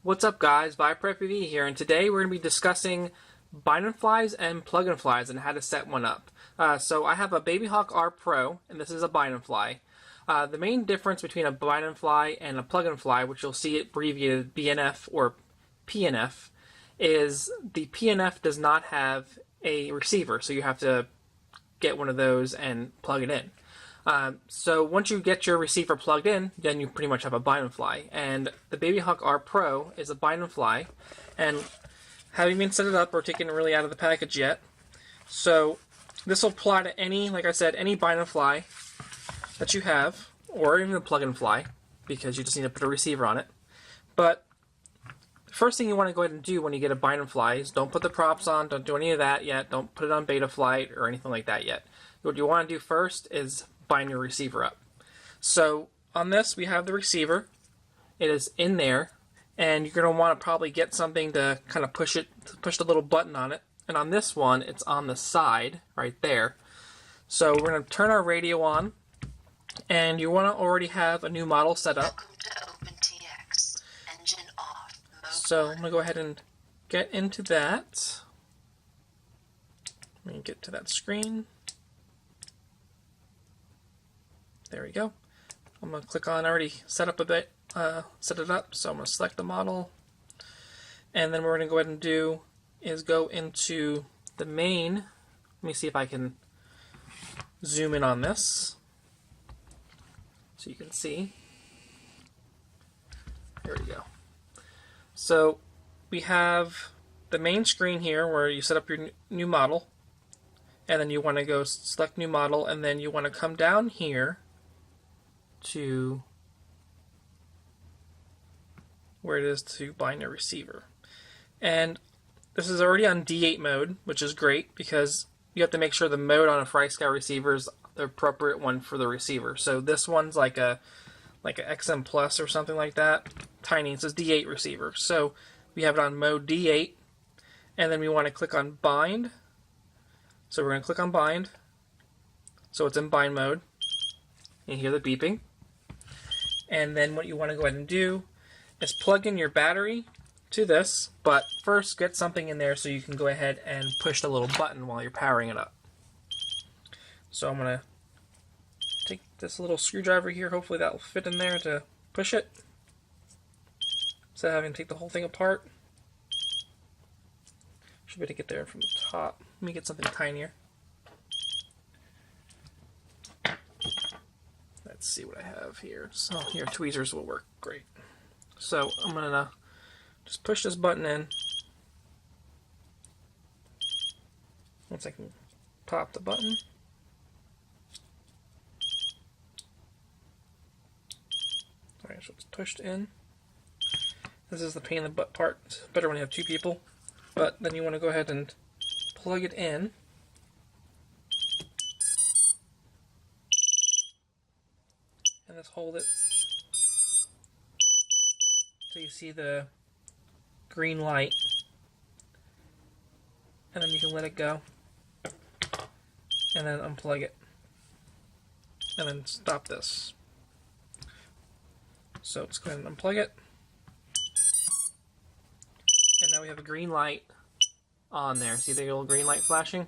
What's up guys, BNF FPV here, and today we're going to be discussing bind-and flies and plug-in flies and how to set one up. So I have a Babyhawk R Pro, and this is a bind-and fly. The main difference between a bind-and fly and a plug-in fly, which you'll see it abbreviated BNF or PNF, is the PNF does not have a receiver, so you have to get one of those and plug it in. So once you get your receiver plugged in, then you pretty much have a bind-and fly. And the Babyhawk R Pro is a bind-and fly, and haven't even set it up or taken it really out of the package yet. So this will apply to any, like I said, any bind-and fly that you have, or even a plug-in fly, because you just need to put a receiver on it. But the first thing you want to go ahead and do when you get a bind-and fly is don't put the props on, don't do any of that yet, don't put it on Betaflight or anything like that yet. What you want to do first is bind your receiver up. So on this we have the receiver. It is in there, and you're going to want to probably get something to kind of push the little button on it. And on this one, it's on the side right there. So we're going to turn our radio on, and you want to already have a new model set up. So I'm going to go ahead and get into that. Let me get to that screen. There we go. I'm going to click on already set it up, so I'm going to select the model. And then what we're going to go ahead and do is go into the main. Let me see if I can zoom in on this so you can see. There we go. So we have the main screen here where you set up your new model, and then you want to go select new model, and then you want to come down here to where it is to bind a receiver. And this is already on D8 mode, which is great because you have to make sure the mode on a FlySky receiver is the appropriate one for the receiver. So this one's like a XM Plus or something like that. Tiny, it says D8 receiver. So we have it on mode D8, and then we want to click on bind. So we're going to click on bind. So it's in bind mode. You hear the beeping. And then what you want to go ahead and do is plug in your battery to this, but first get something in there so you can go ahead and push the little button while you're powering it up. So I'm going to take this little screwdriver here, hopefully that will fit in there to push it, instead of having to take the whole thing apart. Should be able to get there from the top. Let me get something tinier. Let's see what I have here. So here, tweezers will work great. So I'm gonna just push this button in. Once I can pop the button. Alright, so it's pushed in. This is the pain in the butt part. It's better when you have two people. But then you want to go ahead and plug it in. And just hold it so you see the green light, and then you can let it go, and then unplug it, and then stop this. So let's go ahead and unplug it, and now we have a green light on there. See the little green light flashing?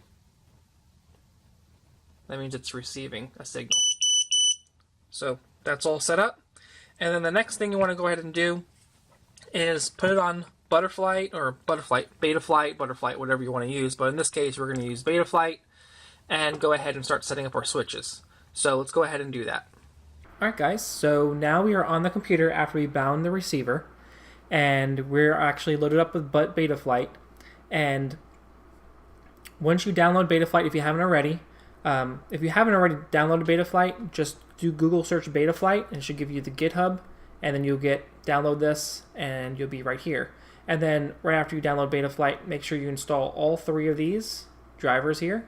That means it's receiving a signal. So that's all set up. And then the next thing you want to go ahead and do is put it on Betaflight, whatever you want to use. But in this case, we're going to use Betaflight and go ahead and start setting up our switches. So let's go ahead and do that. Alright guys, so now we are on the computer after we bound the receiver, and we're actually loaded up with Betaflight. And once you download Betaflight, if you haven't already downloaded Betaflight, just do Google search Betaflight, and it should give you the GitHub, and then you'll download this, and you'll be right here. And then right after you download Betaflight, make sure you install all three of these drivers here,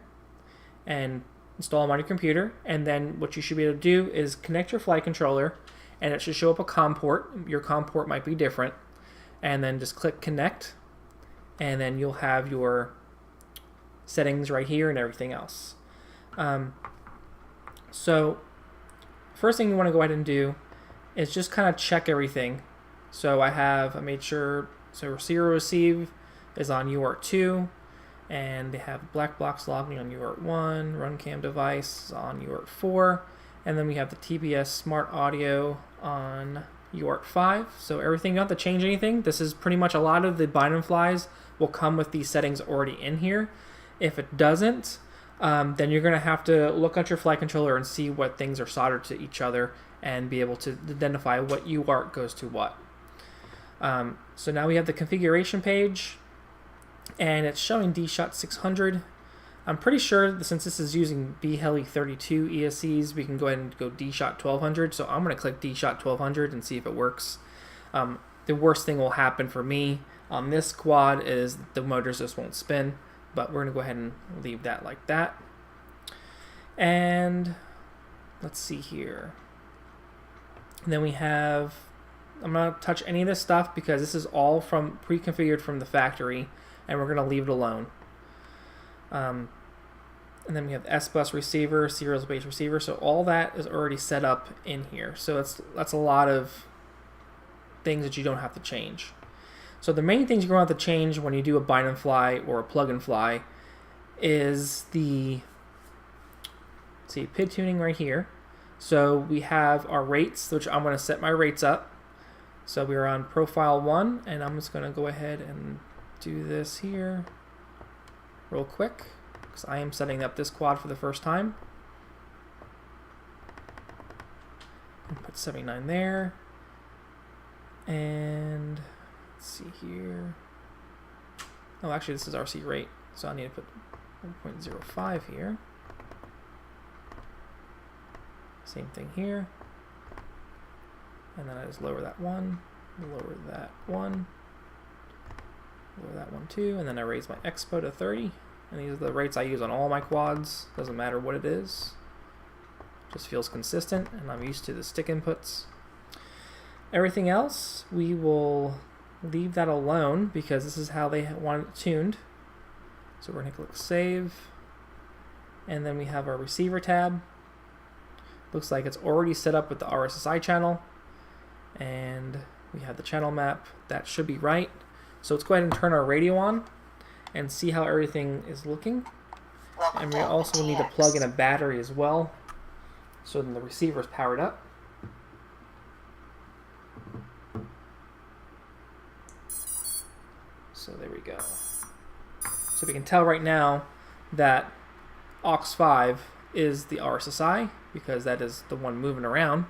and install them on your computer. And then what you should be able to do is connect your flight controller, and it should show up a COM port. Your COM port might be different, and then just click connect, and then you'll have your settings right here and everything else. So first thing you want to go ahead and do is just kind of check everything So I made sure, so receiver receive is on UART 2, and they have black box logging on UART 1, run cam device on UART 4, and then we have the TBS smart audio on UART 5. So everything, you don't have to change anything. This is pretty much, a lot of the bind and flies will come with these settings already in here. If it doesn't, then you're going to have to look at your flight controller and see what things are soldered to each other and be able to identify what UART goes to what. So now we have the configuration page, and it's showing D-Shot 600. I'm pretty sure that since this is using BHeli 32 ESCs, we can go ahead and go D-Shot 1200. So I'm going to click D-Shot 1200 and see if it works. The worst thing will happen for me on this quad is the motors just won't spin, but we're going to go ahead and leave that like that. And let's see here. And then we have, I'm not going to touch any of this stuff because this is all from pre-configured from the factory, and we're going to leave it alone. And then we have the S-Bus receiver, serials-based receiver, so all that is already set up in here. So that's a lot of things that you don't have to change. So the main things you're going to have to change when you do a bind and fly or a plug and fly is the, see, PID tuning right here. So we have our rates, which I'm going to set my rates up. So we're on profile 1, and I'm just going to go ahead and do this here real quick because I am setting up this quad for the first time. And put 79 there. And let's see here. Oh, actually, this is RC rate, so I need to put 1.05 here. Same thing here. And then I just lower that one, lower that one, lower that one too, and then I raise my expo to 30. And these are the rates I use on all my quads. Doesn't matter what it is. Just feels consistent, and I'm used to the stick inputs. Everything else, we will leave that alone because this is how they want it tuned. So we're going to click Save. And then we have our receiver tab. Looks like it's already set up with the RSSI channel. And we have the channel map. That should be right. So let's go ahead and turn our radio on and see how everything is looking. And we also need to plug in a battery as well, so then the receiver is powered up. So there we go. So we can tell right now that aux5 is the RSSI because that is the one moving around.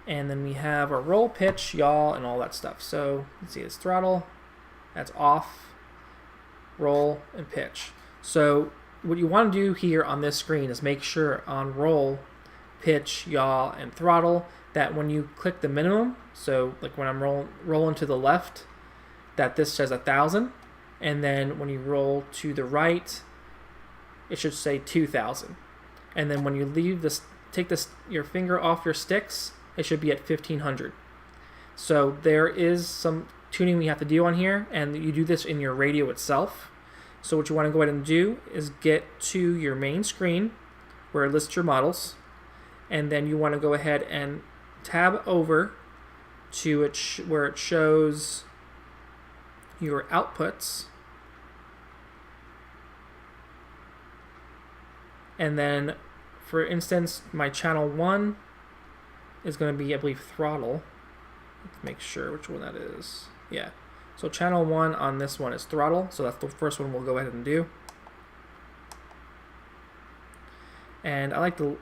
And then we have our roll, pitch, yaw, and all that stuff. So let's see, it's throttle, that's off, roll, and pitch. So what you want to do here on this screen is make sure on roll, pitch, yaw, and throttle that when you click the minimum, so like when I'm rolling to the left, that this says 1,000, and then when you roll to the right, it should say 2,000. And then when you leave this, take this your finger off your sticks, it should be at 1,500. So there is some tuning we have to do on here, and you do this in your radio itself. So what you want to go ahead and do is get to your main screen where it lists your models, and then you want to go ahead and tab over to it where it shows your outputs, and then for instance my channel 1 is going to be, I believe, throttle. Let's make sure which one that is. Yeah, so channel 1 on this one is throttle, so that's the first one we'll go ahead and do. And I like to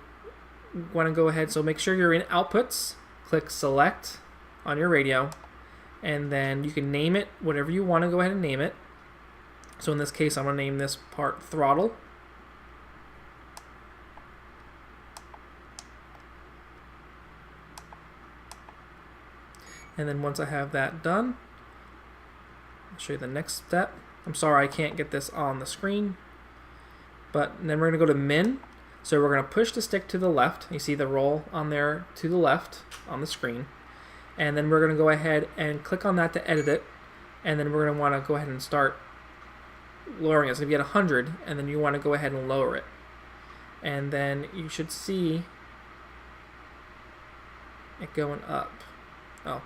want to go ahead, so make sure you're in outputs, click select on your radio, and then you can name it whatever you want to go ahead and name it. So in this case I'm going to name this part throttle. And then once I have that done, I'll show you the next step. I'm sorry I can't get this on the screen, but then we're going to go to min. So we're going to push the stick to the left. You see the roll on there to the left on the screen. And then we're going to go ahead and click on that to edit it. And then we're going to want to go ahead and start lowering it. So if you get 100, and then you want to go ahead and lower it. And then you should see it going up. Oh,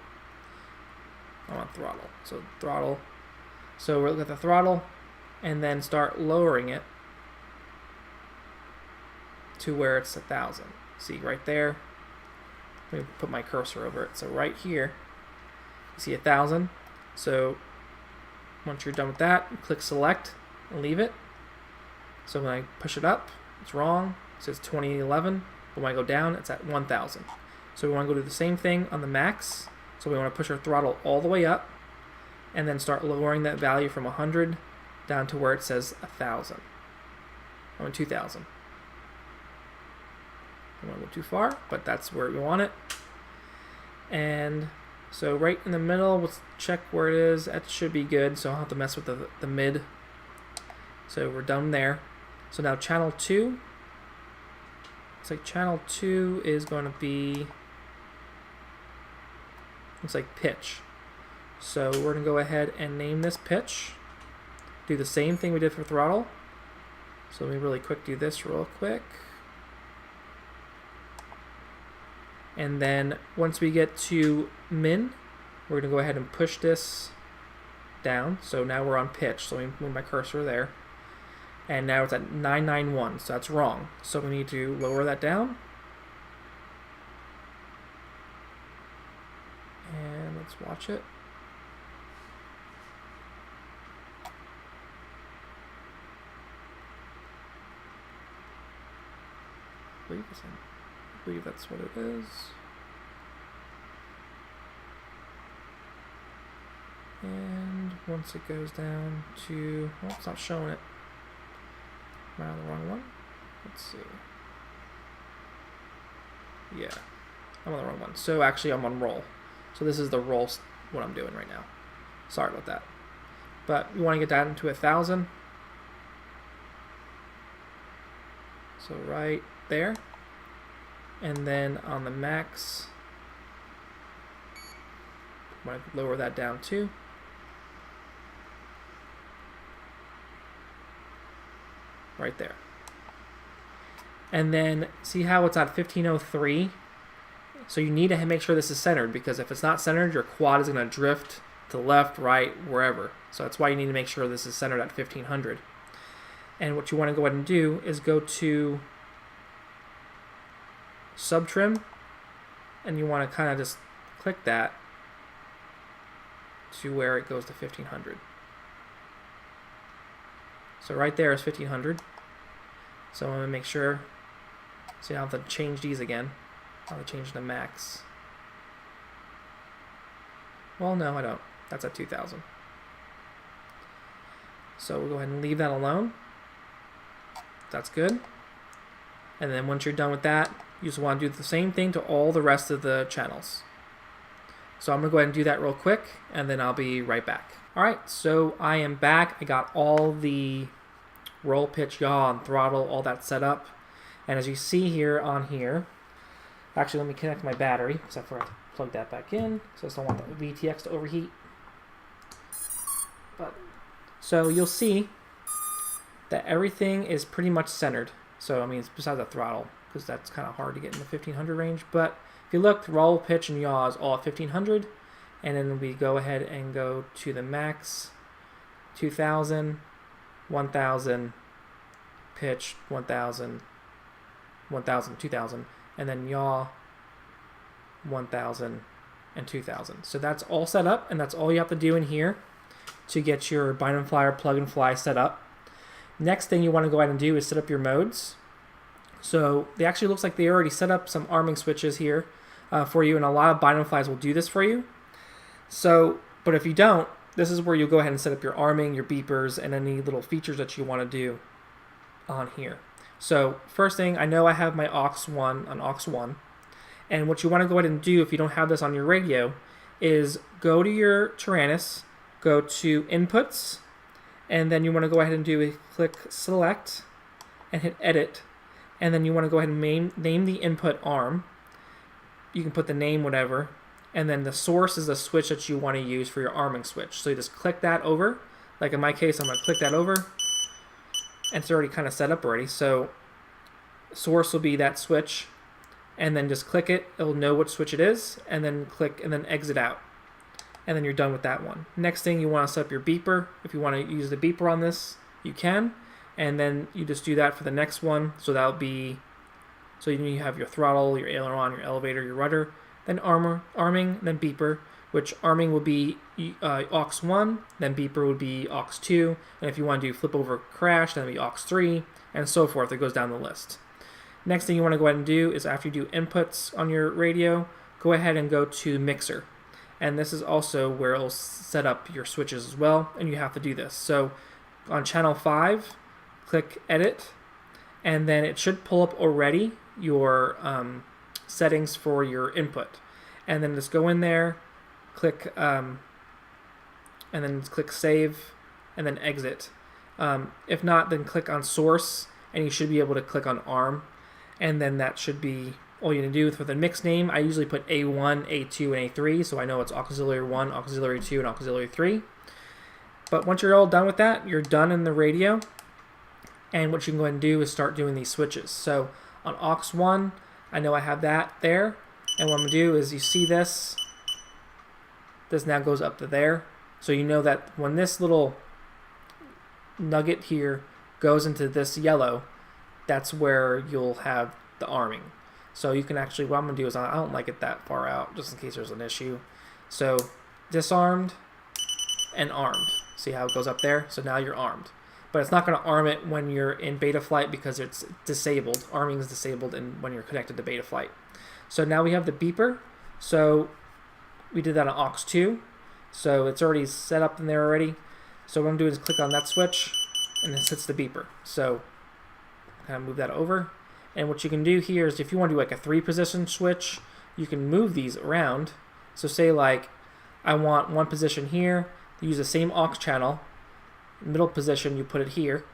I want throttle. So throttle. So we'll look at the throttle and then start lowering it to where it's 1,000. See right there? Let me put my cursor over it. So right here, you see 1,000. So once you're done with that, click select and leave it. So when I push it up, it's wrong. It says 2011. But when I go down, it's at 1,000. So we want to go do the same thing on the max. So we want to push our throttle all the way up and then start lowering that value from 100 down to where it says 1,000. I want 2,000. I don't want to go too far, but that's where we want it. And so right in the middle, let's check where it is. That should be good, so I don't have to mess with the mid. So we're done there. So now channel 2. Looks like channel 2 is going to be, looks like pitch. So we're going to go ahead and name this pitch. Do the same thing we did for throttle. So let me really quick do this real quick. And then once we get to min, we're going to go ahead and push this down. So now we're on pitch. So let me move my cursor there. And now it's at 991, so that's wrong. So we need to lower that down. And let's watch it. I believe that's what it is. And once it goes down to, well, it's not showing it. Am I on the wrong one? Let's see. Yeah, I'm on the wrong one. So actually I'm on roll. So this is the roll, what I'm doing right now. Sorry about that. But we want to get that into 1,000. So right there. And then on the max, I'm going to lower that down too. Right there. And then see how it's at 1503? So you need to make sure this is centered, because if it's not centered, your quad is going to drift to the left, right, wherever. So that's why you need to make sure this is centered at 1500. And what you want to go ahead and do is go to sub trim, and you want to kind of just click that to where it goes to 1500. So right there is 1500. So I'm going to make sure, see, I have to change these again. I'll change the max. Well, no, I don't. That's at 2000. So we'll go ahead and leave that alone. That's good. And then once you're done with that, you just want to do the same thing to all the rest of the channels. So I'm going to go ahead and do that real quick, and then I'll be right back. Alright, so I am back. I got all the roll, pitch, yaw, and throttle, all that set up. And as you see here on here, actually let me connect my battery, because I forgot to plug that back in, so I just don't want the VTX to overheat. But so you'll see that everything is pretty much centered. So I mean, besides the throttle, because that's kind of hard to get in the 1500 range. But if you look, roll, pitch, and yaw is all at 1500. And then we go ahead and go to the max, 2000, 1000, pitch, 1000, 1000, 2000, and then yaw, 1000, and 2000. So that's all set up, and that's all you have to do in here to get your bind and fly or plug and fly set up. Next thing you want to go ahead and do is set up your modes. So they actually looks like they already set up some arming switches here for you, and a lot of bind and flies will do this for you. So, but if you don't, this is where you'll go ahead and set up your arming, your beepers, and any little features that you want to do on here. So first thing, I know I have my aux 1 on aux 1, and what you want to go ahead and do if you don't have this on your radio is go to your Tyrannus, go to inputs, and then you want to go ahead and do a click select and hit edit, and then you want to go ahead and name the input arm. You can put the name, whatever, and then the source is the switch that you want to use for your arming switch. So you just click that over. Like in my case, I'm going to click that over, and it's already kind of set up already. So source will be that switch, and then just click it. It'll know what switch it is, and then click and then exit out. and then you're done with that one. Next thing, you want to set up your beeper. If you want to use the beeper on this, you can, and then you just do that for the next one. So that'll be, so you have your throttle, your aileron, your elevator, your rudder, then arming, then beeper, which arming will be aux 1, then beeper would be aux 2, and if you want to do flip over crash, then it'll be aux 3, and so forth. It goes down the list. Next thing you want to go ahead and do is, after you do inputs on your radio, go ahead and go to mixer. And this is also where it'll set up your switches as well, and you have to do this. So on channel 5, click edit, and then it should pull up already your settings for your input. And then just go in there, click, and then click save, and then exit. If not, then click on source, and you should be able to click on ARM, and then that should be all you need to do. For the mix name, I usually put A1, A2, and A3, so I know it's auxiliary 1, auxiliary 2, and auxiliary 3. But once you're all done with that, you're done in the radio, and what you can go ahead and do is start doing these switches. So on aux 1, I know I have that there, and what I'm going to do is, you see this now goes up to there, so you know that when this little nugget here goes into this yellow, that's where you'll have the arming. So you can actually, what I'm going to do is, I don't like it that far out, just in case there's an issue. So disarmed and armed. See how it goes up there? So now you're armed. But it's not going to arm it when you're in Betaflight because it's disabled. Arming is disabled when you're connected to Betaflight. So now we have the beeper. So we did that on aux 2. So it's already set up in there already. So what I'm doing is click on that switch, and this hits the beeper. So kind of move that over. And what you can do here is, if you want to do like a 3-position switch, you can move these around. So say like, I want one position here, use the same aux channel, middle position you put it here,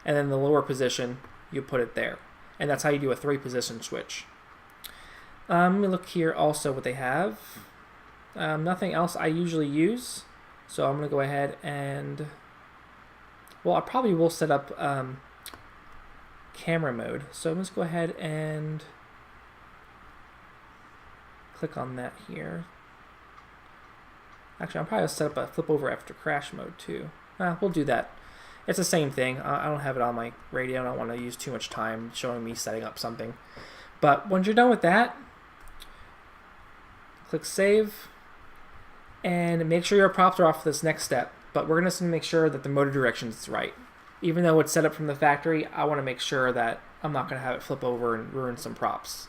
and then the lower position you put it there. And that's how you do a 3-position switch. Let me look here also what they have. Nothing else I usually use, so I'm going to go ahead and, well, I probably will set up camera mode. So let's go ahead and click on that here. Actually, I'm probably going to set up a flip over after crash mode too. We'll do that. It's the same thing. I don't have it on my radio, and I don't want to use too much time showing me setting up something. But once you're done with that, click save, and make sure your props are off for this next step. But we're going to make sure that the motor direction is right. Even though it's set up from the factory, I want to make sure that I'm not going to have it flip over and ruin some props.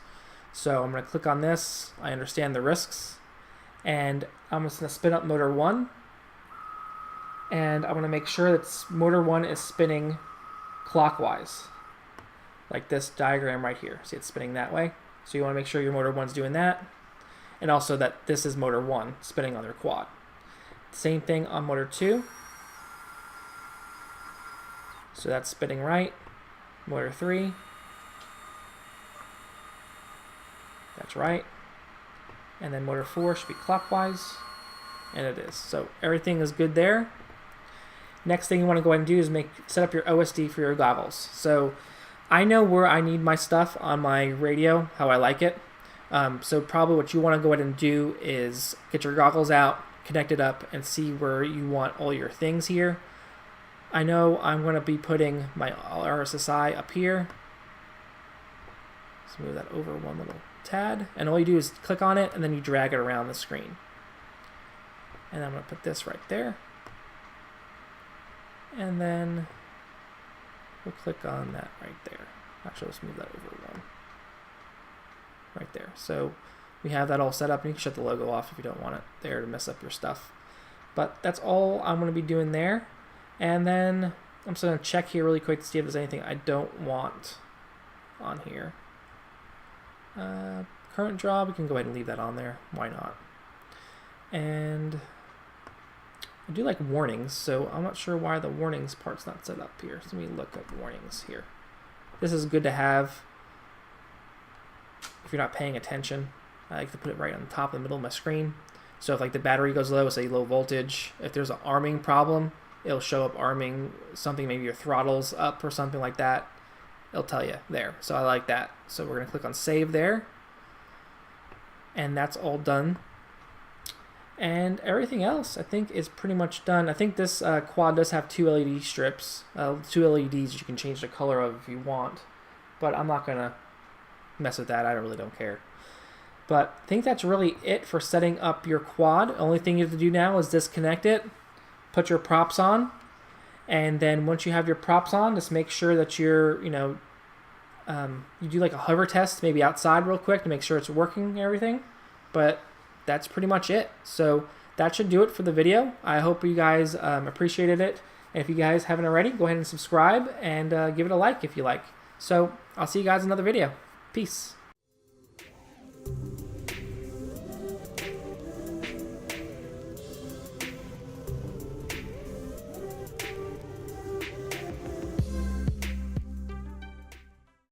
So I'm going to click on this. I understand the risks. And I'm just going to spin up motor 1. And I'm going to make sure that motor 1 is spinning clockwise. Like this diagram right here. See, it's spinning that way. So you want to make sure your motor 1's doing that. And also that this is motor 1 spinning on their quad. Same thing on motor 2. So that's spinning right. Motor 3. That's right. And then motor 4 should be clockwise. And it is. So everything is good there. Next thing you want to go ahead and do is set up your OSD for your goggles. So I know where I need my stuff on my radio, how I like it. So probably what you want to go ahead and do is get your goggles out, connect it up, and see where you want all your things here. I know I'm going to be putting my RSSI up here. Let's move that over one little tad. And all you do is click on it, and then you drag it around the screen. And I'm going to put this right there. And then we'll click on that right there. Actually, let's move that over one. Right there. So we have that all set up, and you can shut the logo off if you don't want it there to mess up your stuff. But that's all I'm going to be doing there. And then I'm just going to check here really quick to see if there's anything I don't want on here. Current draw, we can go ahead and leave that on there. Why not? And I do like warnings, so I'm not sure why the warnings part's not set up here. So let me look at warnings here. This is good to have if you're not paying attention. I like to put it right on the top of the middle of my screen. So if like the battery goes low, say low voltage, if there's an arming problem, it'll show up arming something, maybe your throttle's up or something like that. It'll tell you there. So I like that. So we're going to click on save there. And that's all done. And everything else, I think, is pretty much done. I think this quad does have two LED strips, two LEDs you can change the color of if you want. But I'm not going to mess with that. I really don't care. But I think that's really it for setting up your quad. The only thing you have to do now is disconnect it, put your props on, and then once you have your props on, just make sure that you're, you do like a hover test, maybe outside real quick to make sure it's working and everything. But that's pretty much it. So that should do it for the video. I hope you guys appreciated it. And if you guys haven't already, go ahead and subscribe and give it a like if you like. So I'll see you guys in another video. Peace.